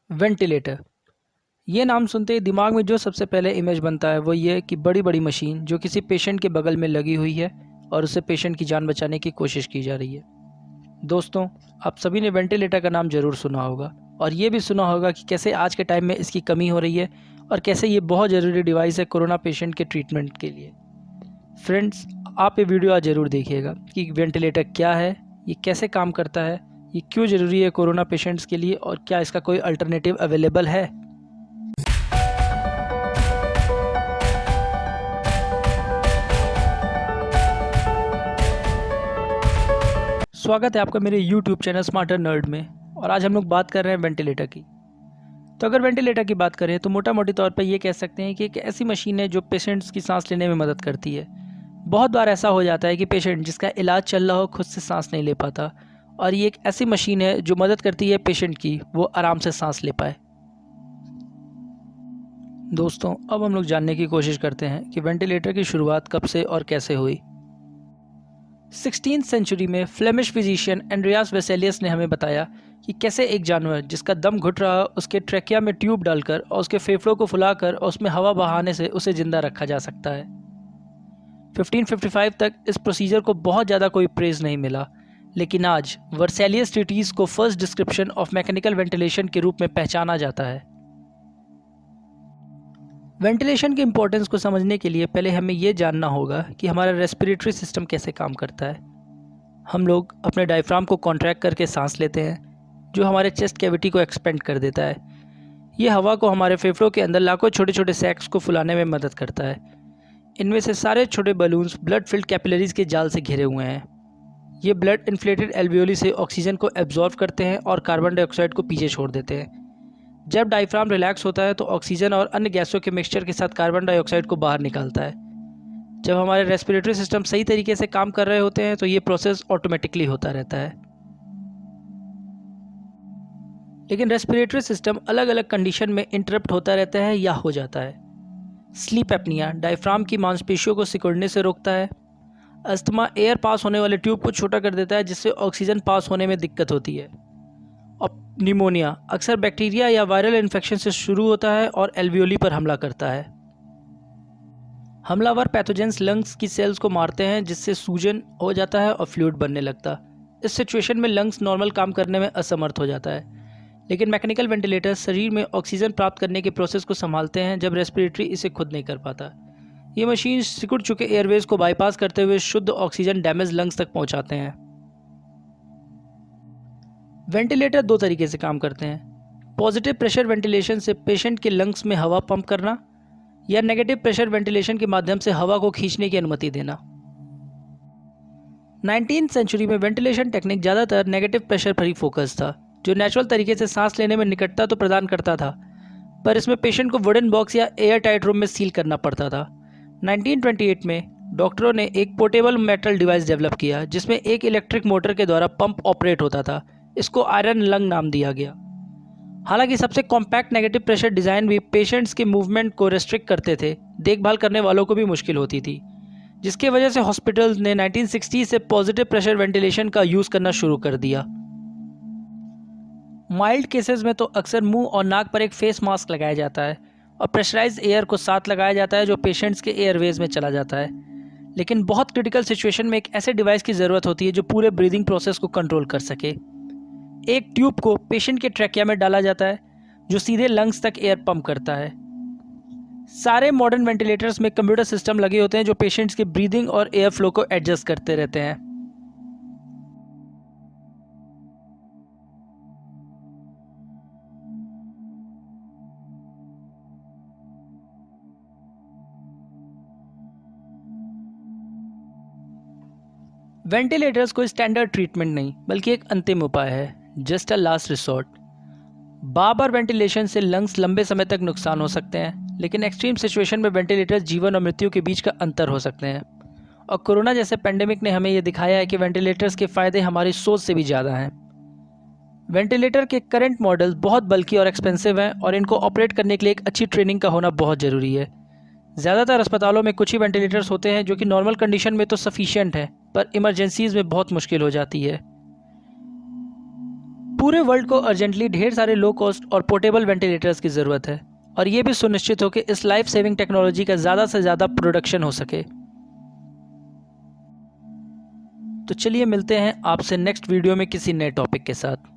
Ventilator. ये नाम सुनते ही दिमाग में जो सबसे पहले इमेज बनता है वो ये कि बड़ी बड़ी मशीन जो किसी पेशेंट के बगल में लगी हुई है और उससे पेशेंट की जान बचाने की कोशिश की जा रही है। दोस्तों, आप सभी ने वेंटिलेटर का नाम ज़रूर सुना होगा और ये भी सुना होगा कि कैसे आज के टाइम में इसकी कमी हो रही है और कैसे ये बहुत ज़रूरी डिवाइस है कोरोना पेशेंट के ट्रीटमेंट के लिए। फ्रेंड्स, आप ये वीडियो आज ज़रूर देखिएगा कि वेंटिलेटर क्या है, ये कैसे काम करता है, ये क्यों ज़रूरी है कोरोना पेशेंट्स के लिए और क्या इसका कोई अल्टरनेटिव अवेलेबल है। स्वागत है आपका मेरे YouTube चैनल स्मार्टर नर्ड में। और आज हम लोग बात कर रहे हैं वेंटिलेटर की। तो अगर वेंटिलेटर की बात करें तो मोटा मोटी तौर पर ये कह सकते हैं कि एक ऐसी मशीन है जो पेशेंट्स की सांस लेने में मदद करती है। बहुत बार ऐसा हो जाता है कि पेशेंट जिसका इलाज चल रहा हो खुद से सांस नहीं ले पाता, और ये एक ऐसी मशीन है जो मदद करती है पेशेंट की वो आराम से सांस ले पाए। दोस्तों, अब हम लोग जानने की कोशिश करते हैं कि वेंटिलेटर की शुरुआत कब से और कैसे हुई। 16वीं सेंचुरी में फ्लेमिश फिजिशियन एंड्रियास वेसेलियस ने हमें बताया कि कैसे एक जानवर जिसका दम घुट रहा उसके ट्रैकिया में ट्यूब डालकर और उसके फेफड़ों को फुलाकर और उसमें हवा बहाने से उसे जिंदा रखा जा सकता है। 1555 तक इस प्रोसीजर को बहुत ज़्यादा कोई प्रेज नहीं मिला, लेकिन आज वर्सेलियस ट्रीटीज को first description of mechanical ventilation के रूप में पहचाना जाता है। वेंटिलेशन के इम्पोर्टेंस को समझने के लिए पहले हमें यह जानना होगा कि हमारा रेस्पिरेटरी सिस्टम कैसे काम करता है। हम लोग अपने डायफ्राम को कॉन्ट्रैक्ट करके सांस लेते हैं, जो हमारे चेस्ट कैविटी को एक्सपेंड कर देता है। ये हवा को हमारे फेफड़ों के अंदर लाखों छोटे छोटे सैक्स को फुलाने में मदद करता है। इनमें से सारे छोटे बलून्स ब्लड फिल्ड कैपिलरीज के जाल से घिरे हुए हैं। ये ब्लड इन्फ्लेटेड एल्वियोली से ऑक्सीजन को एब्जॉर्व करते हैं और कार्बन डाइऑक्साइड को पीछे छोड़ देते हैं। जब डायफ्राम रिलैक्स होता है तो ऑक्सीजन और अन्य गैसों के मिक्सचर के साथ कार्बन डाइऑक्साइड को बाहर निकालता है। जब हमारे रेस्पिरेटरी सिस्टम सही तरीके से काम कर रहे होते हैं तो ये प्रोसेस ऑटोमेटिकली होता रहता है। लेकिन रेस्पिरेटरी सिस्टम अलग अलग कंडीशन में इंटरप्ट होता रहता है या हो जाता है। स्लीप एपनिया डायफ्राम की मांसपेशियों को सिकुड़ने से रोकता है। अस्थमा एयर पास होने वाले ट्यूब को छोटा कर देता है, जिससे ऑक्सीजन पास होने में दिक्कत होती है। और निमोनिया अक्सर बैक्टीरिया या वायरल इन्फेक्शन से शुरू होता है और एल्वियोली पर हमला करता है। हमलावर पैथोजेंस लंग्स की सेल्स को मारते हैं, जिससे सूजन हो जाता है और फ्लूइड बनने लगता। इस सिचुएशन में लंग्स नॉर्मल काम करने में असमर्थ हो जाता है। लेकिन मैकेनिकल वेंटिलेटर शरीर में ऑक्सीजन प्राप्त करने के प्रोसेस को संभालते हैं जब रेस्पिरेटरी इसे खुद नहीं कर पाता। ये मशीन सिकुड़ चुके एयरवेज को बाईपास करते हुए शुद्ध ऑक्सीजन डैमेज लंग्स तक पहुंचाते हैं। वेंटिलेटर दो तरीके से काम करते हैं। पॉजिटिव प्रेशर वेंटिलेशन से पेशेंट के लंग्स में हवा पंप करना, या नेगेटिव प्रेशर वेंटिलेशन के माध्यम से हवा को खींचने की अनुमति देना। 19वीं सेंचुरी में वेंटिलेशन टेक्निक ज़्यादातर नेगेटिव प्रेशर पर ही फोकस था, जो नेचुरल तरीके से सांस लेने में निकटता तो प्रदान करता था, पर इसमें पेशेंट को वुडन बॉक्स या एयर टाइट रूम में सील करना पड़ता था। 1928 में डॉक्टरों ने एक पोर्टेबल मेटल डिवाइस डेवलप किया जिसमें एक इलेक्ट्रिक मोटर के द्वारा पंप ऑपरेट होता था। इसको आयरन लंग नाम दिया गया। हालांकि सबसे कॉम्पैक्ट नेगेटिव प्रेशर डिज़ाइन भी पेशेंट्स के मूवमेंट को रेस्ट्रिक्ट करते थे, देखभाल करने वालों को भी मुश्किल होती थी, जिसकी वजह से हॉस्पिटल्स ने 1960 से पॉजिटिव प्रेशर वेंटिलेशन का यूज़ करना शुरू कर दिया। माइल्ड केसेस में तो अक्सर मुंह और नाक पर एक फेस मास्क लगाया जाता है और प्रेशराइज्ड एयर को साथ लगाया जाता है, जो पेशेंट्स के एयरवेज में चला जाता है। लेकिन बहुत क्रिटिकल सिचुएशन में एक ऐसे डिवाइस की ज़रूरत होती है जो पूरे ब्रीदिंग प्रोसेस को कंट्रोल कर सके। एक ट्यूब को पेशेंट के ट्रैकिया में डाला जाता है, जो सीधे लंग्स तक एयर पंप करता है। सारे मॉडर्न वेंटिलेटर्स में कंप्यूटर सिस्टम लगे होते हैं जो पेशेंट्स के ब्रीदिंग और एयर फ्लो को एडजस्ट करते रहते हैं। वेंटिलेटर्स कोई स्टैंडर्ड ट्रीटमेंट नहीं, बल्कि एक अंतिम उपाय है, just a last resort. Bar bar ventilation से लंग्स लंबे समय तक नुकसान हो सकते हैं, लेकिन एक्सट्रीम सिचुएशन में वेंटिलेटर्स जीवन और मृत्यु के बीच का अंतर हो सकते हैं। और कोरोना जैसे पेंडेमिक ने हमें यह दिखाया है कि वेंटिलेटर्स के फ़ायदे हमारी सोच से भी ज़्यादा हैं। वेंटिलेटर के करंट मॉडल्स बहुत बल्कि और एक्सपेंसिव हैं, और इनको ऑपरेट करने के लिए एक अच्छी ट्रेनिंग का होना बहुत ज़रूरी है। ज़्यादातर अस्पतालों में कुछ ही वेंटिलेटर्स होते हैं जो कि नॉर्मल कंडीशन में तो सफिशिएंट है, पर इमरजेंसीज़ में बहुत मुश्किल हो जाती है। पूरे वर्ल्ड को अर्जेंटली ढेर सारे लो कॉस्ट और पोर्टेबल वेंटिलेटर्स की ज़रूरत है, और ये भी सुनिश्चित हो कि इस लाइफ सेविंग टेक्नोलॉजी का ज़्यादा से ज़्यादा प्रोडक्शन हो सके। तो चलिए मिलते हैं आपसे नेक्स्ट वीडियो में किसी नए टॉपिक के साथ।